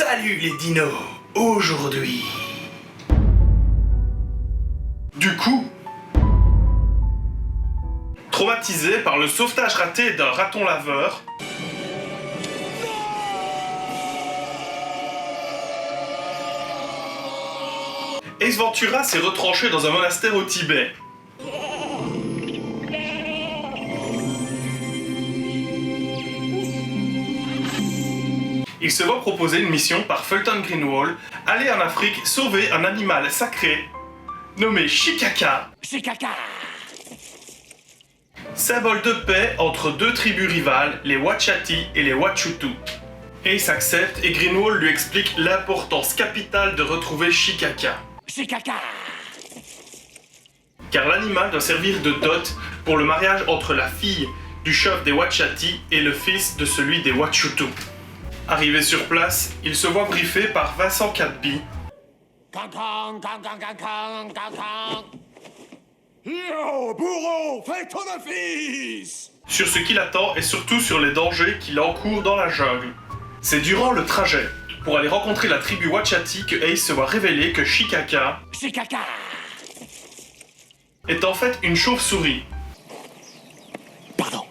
Salut les dinos! Aujourd'hui... Du coup... Traumatisé par le sauvetage raté d'un raton laveur... Ace Ventura s'est retranché dans un monastère au Tibet. Il se voit proposer une mission par Fulton Greenwald, aller en Afrique sauver un animal sacré nommé Shikaka. Symbole de paix entre deux tribus rivales, les Wachati et les Wachutu. Ace accepte et Greenwald lui explique l'importance capitale de retrouver Shikaka. Car l'animal doit servir de dot pour le mariage entre la fille du chef des Wachati et le fils de celui des Wachutu. Arrivé sur place, il se voit briefé par Vincent Cadby. Yo, bourreau, fais ton office! Sur ce qui l'attend et surtout sur les dangers qu'il encourt dans la jungle. C'est durant le trajet, pour aller rencontrer la tribu Wachati, que Ace se voit révéler que Shikaka est en fait une chauve-souris. Pardon.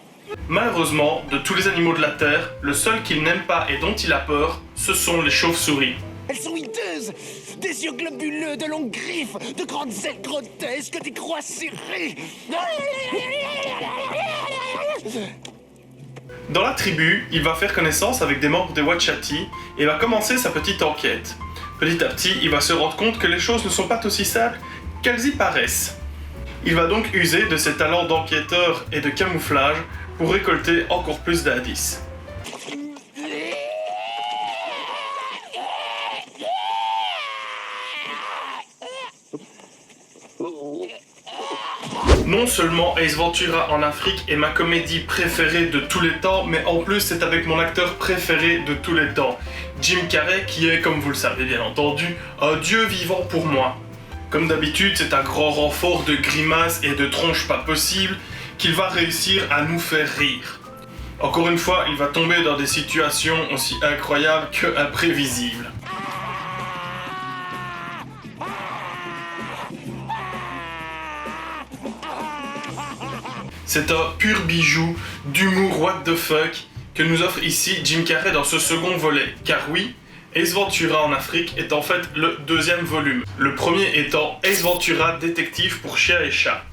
Malheureusement, de tous les animaux de la Terre, le seul qu'il n'aime pas et dont il a peur, ce sont les chauves-souris. Elles sont hideuses! Des yeux globuleux, de longues griffes, de grandes ailes grotesques, des croix serrées! Dans la tribu, il va faire connaissance avec des membres des Wachati et va commencer sa petite enquête. Petit à petit, il va se rendre compte que les choses ne sont pas aussi simples qu'elles y paraissent. Il va donc user de ses talents d'enquêteur et de camouflage pour récolter encore plus d'indices. Non seulement Ace Ventura en Afrique est ma comédie préférée de tous les temps, mais en plus c'est avec mon acteur préféré de tous les temps, Jim Carrey, qui est, comme vous le savez bien entendu, un dieu vivant pour moi. Comme d'habitude, c'est un grand renfort de grimaces et de tronches pas possibles qu'il va réussir à nous faire rire. Encore une fois, il va tomber dans des situations aussi incroyables que imprévisibles. C'est un pur bijou d'humour what the fuck que nous offre ici Jim Carrey dans ce second volet. Car oui, Ace Ventura en Afrique est en fait le deuxième volume. Le premier étant Ace Ventura détective pour chiens et chats.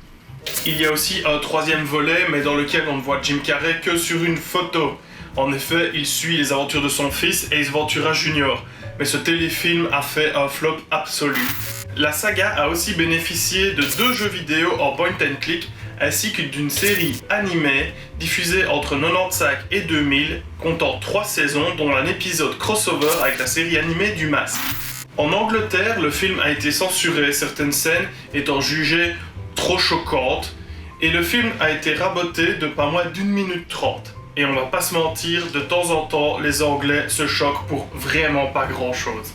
Il y a aussi un troisième volet, mais dans lequel on ne voit Jim Carrey que sur une photo. En effet, il suit les aventures de son fils, Ace Ventura Jr. Mais ce téléfilm a fait un flop absolu. La saga a aussi bénéficié de 2 jeux vidéo en point and click, ainsi que d'une série animée diffusée entre 1995 et 2000, comptant 3 saisons, dont un épisode crossover avec la série animée du Masque. En Angleterre, le film a été censuré, certaines scènes étant jugées trop choquantes, et le film a été raboté de pas moins d'1 minute 30. Et on va pas se mentir, de temps en temps, les Anglais se choquent pour vraiment pas grand chose.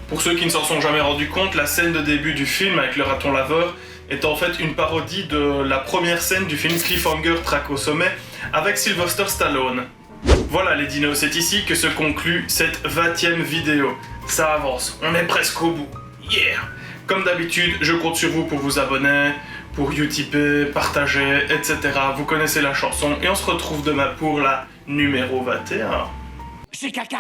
Pour ceux qui ne s'en sont jamais rendus compte, la scène de début du film avec le raton laveur est en fait une parodie de la première scène du film Cliffhanger Traque au sommet avec Sylvester Stallone. Voilà les dinos, c'est ici que se conclut cette 20e vidéo. Ça avance, on est presque au bout. Yeah! Comme d'habitude, je compte sur vous pour vous abonner, pour utipper, partager, etc. Vous connaissez la chanson et on se retrouve demain pour la numéro 21. C'est caca!